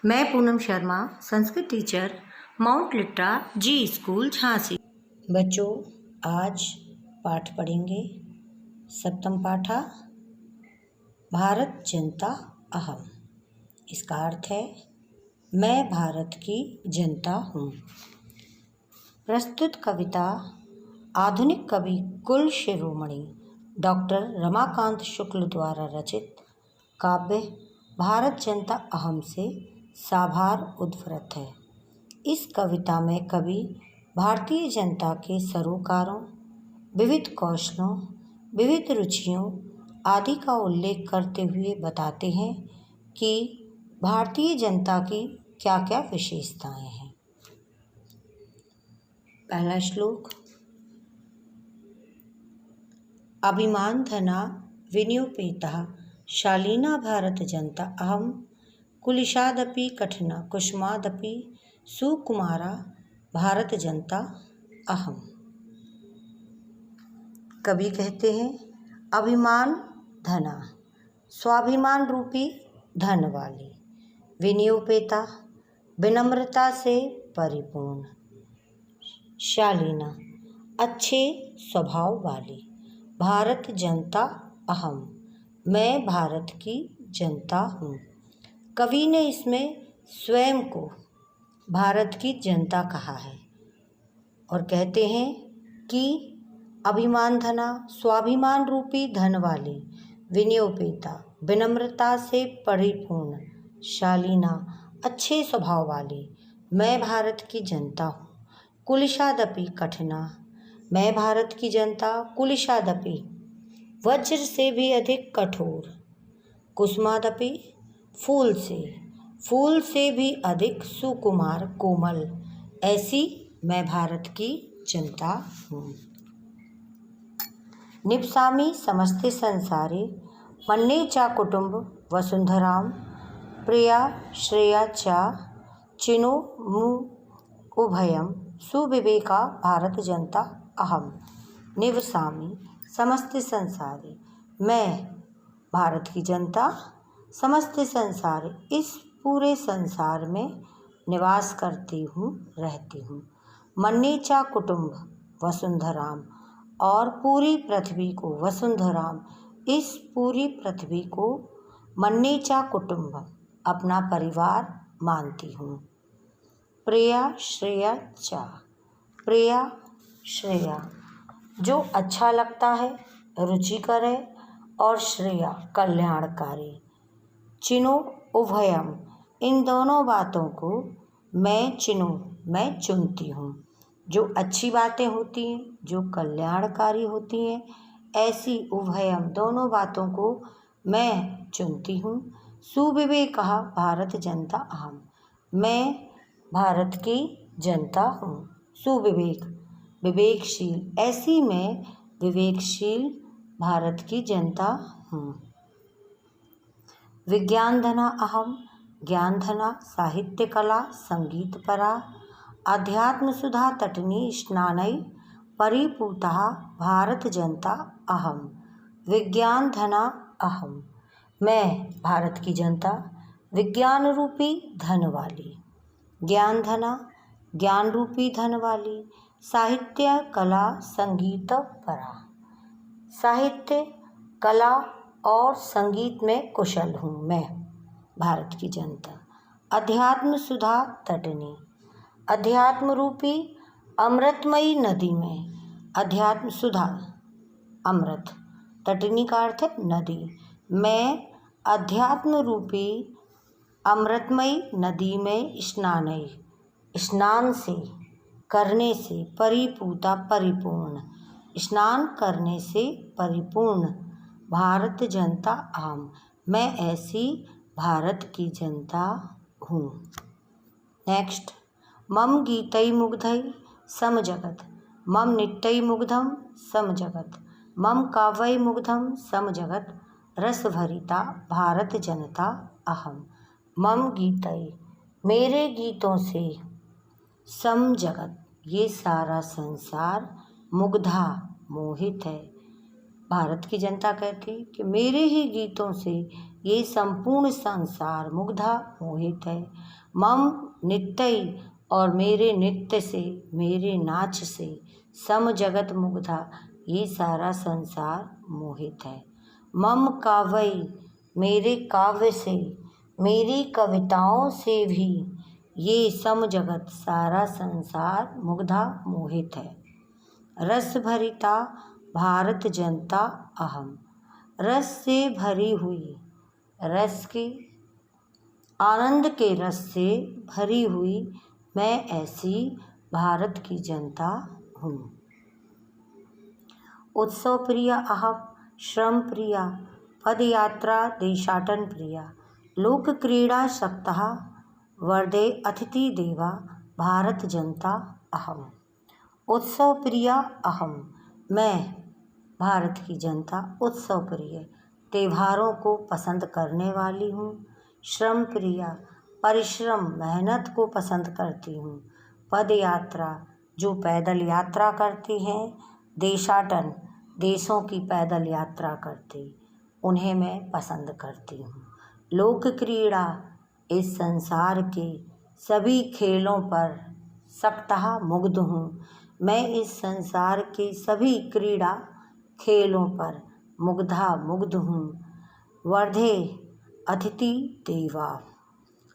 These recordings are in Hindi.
मैं पूनम शर्मा, संस्कृत टीचर, माउंट लिट्टा जी स्कूल झांसी। बच्चों, आज पाठ पढ़ेंगे। सप्तम पाठा, भारत जनता अहम। इसका अर्थ है मैं भारत की जनता हूँ। प्रस्तुत कविता आधुनिक कवि कुल शिरोमणि डॉक्टर रमाकांत शुक्ल द्वारा रचित काव्य भारत जनता अहम से साभार उद्वृत्त है। इस कविता में कवि भारतीय जनता के सरोकारों, विविध कौशलों, विविध रुचियों आदि का उल्लेख करते हुए बताते हैं कि भारतीय जनता की क्या क्या विशेषताएं हैं। पहला श्लोक। अभिमान धना विनियोपेता शालीना भारत जनता अहम कुलिशादपि कठिना कुसुमादपि सुकुमारा भारत जनता अहम। कवि कहते हैं अभिमान धना, स्वाभिमान रूपी धन वाली, विनियोपेता, विनम्रता से परिपूर्ण, शालीना, अच्छे स्वभाव वाली, भारत जनता अहम, मैं भारत की जनता हूँ। कवि ने इसमें स्वयं को भारत की जनता कहा है और कहते हैं कि अभिमान धना, स्वाभिमान रूपी धन वाली, विनियोपेता, विनम्रता से परिपूर्ण, शालीना, अच्छे स्वभाव वाली, मैं भारत की जनता हूँ। कुलिशादपि कठिना, मैं भारत की जनता कुलिशादपि, वज्र से भी अधिक कठोर, कुसुमादपि, फूल से भी अधिक सुकुमार कोमल, ऐसी मैं भारत की जनता हूँ। निवसामि समस्ते संसारे मन्ये चा कुटुंब वसुंधराम प्रिया श्रेया चा चिनो मु उभयम सुविवेका भारत जनता अहम। निवसामि समस्ते संसारे, मैं भारत की जनता समस्त संसार, इस पूरे संसार में निवास करती हूँ, रहती हूँ। मन्ये चा कुटुंब वसुंधराम, और पूरी पृथ्वी को वसुंधराम, इस पूरी पृथ्वी को मन्ये चा कुटुंब, अपना परिवार मानती हूँ। प्रिया श्रेया चा, प्रिया श्रेया जो अच्छा लगता है, रुचिकर है, और श्रेया कल्याणकारी, चिनो उभयम, इन दोनों बातों को मैं चुनती हूँ। जो अच्छी बातें होती हैं, जो कल्याणकारी होती हैं, ऐसी उभयम दोनों बातों को मैं चुनती हूँ। सुविवेकः भारत जनता अहम, मैं भारत की जनता हूँ। सुविवेक, विवेकशील, ऐसी मैं विवेकशील भारत की जनता हूँ। विज्ञान धना अहम, ज्ञान धना, साहित्य कला संगीत परा, अध्यात्म सुधा तटनी स्नानै परिपूतः भारत जनता अहम। विज्ञान धना अहम, मैं भारत की जनता विज्ञान रूपी धन वाली, ज्ञान धना, ज्ञान रूपी धन वाली, साहित्य कला संगीत परा, साहित्य कला और संगीत में कुशल हूँ मैं भारत की जनता। अध्यात्म सुधा तटनी, अध्यात्म रूपी अमृतमयी नदी में, अध्यात्म सुधा अमृत, तटनी का अर्थ है नदी, मैं अध्यात्म रूपी अमृतमयी नदी में स्नान से, करने से, परिपूता परिपूर्ण, स्नान करने से परिपूर्ण, भारत जनता अहम, मैं ऐसी भारत की जनता हूँ। नेक्स्ट। मम गीतै मुग्धै सम जगत, मम नित्यै मुग्धम सम जगत, मम काव्यै मुग्धम सम जगत, रस भरिता भारत जनता अहम। मम गीतै, मेरे गीतों से, सम जगत, ये सारा संसार, मुग्धा, मोहित है। भारत की जनता कहती कि मेरे ही गीतों से ये संपूर्ण संसार मुग्धा मोहित है। मम नित्यई और मेरे नृत्य से, मेरे नाच से, सम जगत मुग्धा, ये सारा संसार मोहित है। मम काव्यई, मेरे काव्य से, मेरी कविताओं से भी ये सम जगत सारा संसार मुग्धा मोहित है। रस भरिता भारत जनता अहम, रस से भरी हुई, रस के आनंद के रस से भरी हुई मैं ऐसी भारत की जनता हूँ। उत्सव प्रिया अहम, श्रम प्रिया, पदयात्रा देशाटन प्रिया, लोक क्रीड़ा शक्तः वर्धे अतिथि देवा, भारत जनता अहम। उत्सव प्रिया अहम, मैं भारत की जनता उत्सव प्रिय, त्योहारों को पसंद करने वाली हूँ। श्रम प्रिया, परिश्रम मेहनत को पसंद करती हूँ। पद यात्रा, जो पैदल यात्रा करती हैं। देशाटन, देशों की पैदल यात्रा करती, उन्हें मैं पसंद करती हूँ। लोक क्रीड़ा, इस संसार के सभी खेलों पर सक्तः मुग्ध हूँ। मैं इस संसार के सभी क्रीड़ा खेलों पर मुग्ध हूँ। वर्धे अतिथि देवा,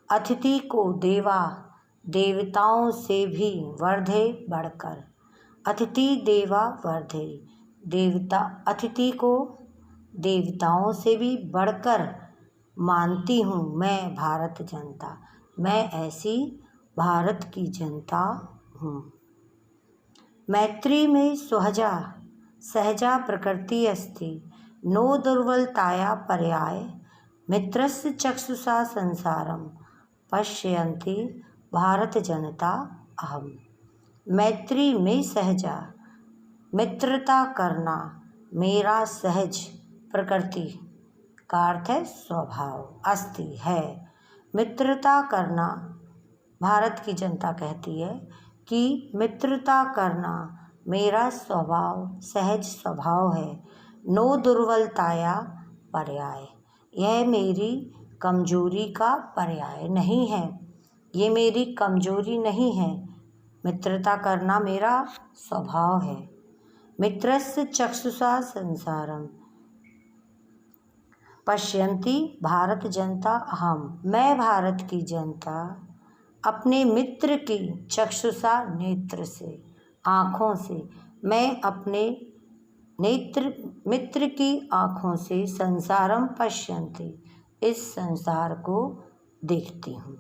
अतिथि को देवा, देवताओं से भी वर्धे बढ़कर, अतिथि देवा वर्धे, देवता अतिथि को देवताओं से भी बढ़कर मानती हूँ मैं भारत जनता, मैं ऐसी भारत की जनता हूँ। मैत्री में सहजा, सहजा प्रकृति अस्ति, नो दुर्बलताया पर्याय, मित्रस्य चक्षुषा संसारम पश्यन्ति भारत जनता अहम। मैत्री में सहजा, मित्रता करना मेरा सहज प्रकृति का अर्थ है स्वभाव, अस्ति है। मित्रता करना, भारत की जनता कहती है कि मित्रता करना मेरा स्वभाव, सहज स्वभाव है। नो दुर्बलताया पर्याय, यह मेरी कमजोरी का पर्याय नहीं है, ये मेरी कमजोरी नहीं है। मित्रता करना मेरा स्वभाव है। मित्रस्य चक्षुषा संसारम पश्यन्ति भारत जनता अहम, मैं भारत की जनता अपने मित्र की चक्षुषा नेत्र से, आँखों से, मैं अपने मित्र की आँखों से संसारम पश्यन्ति, इस संसार को देखती हूँ।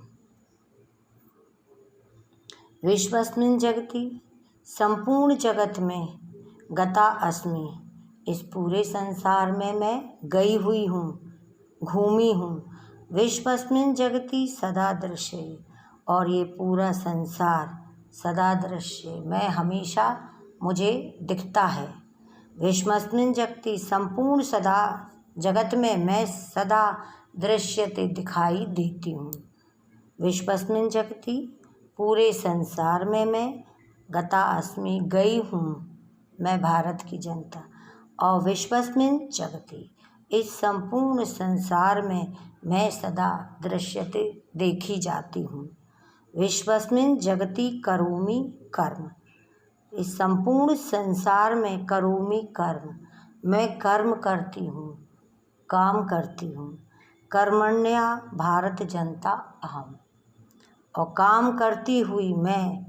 विश्वस्मिन् जगति, संपूर्ण जगत में, गता अस्मि, इस पूरे संसार में मैं गई हुई हूँ, घूमी हूँ। विश्वस्मिन् जगति सदा दृश्ये, और ये पूरा संसार सदा दृश्य, मैं हमेशा मुझे दिखता है। विश्वस्मिन् जगति, संपूर्ण सदा जगत में मैं सदा दृश्यते, दिखाई देती हूँ। विश्वस्मिन् जगति, पूरे संसार में मैं, गता अस्मि, गई हूँ मैं भारत की जनता। और विश्वस्मिन् जगति, इस संपूर्ण संसार में मैं सदा दृश्यते, देखी जाती हूँ। विश्वस्मिन् जगति करोमि कर्म, इस संपूर्ण संसार में करोमि कर्म, मैं कर्म करती हूँ, काम करती हूँ। कर्मण्या भारत जनता अहम, और काम करती हुई मैं,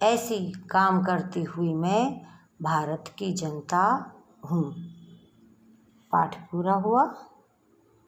ऐसी काम करती हुई मैं भारत की जनता हूँ। पाठ पूरा हुआ।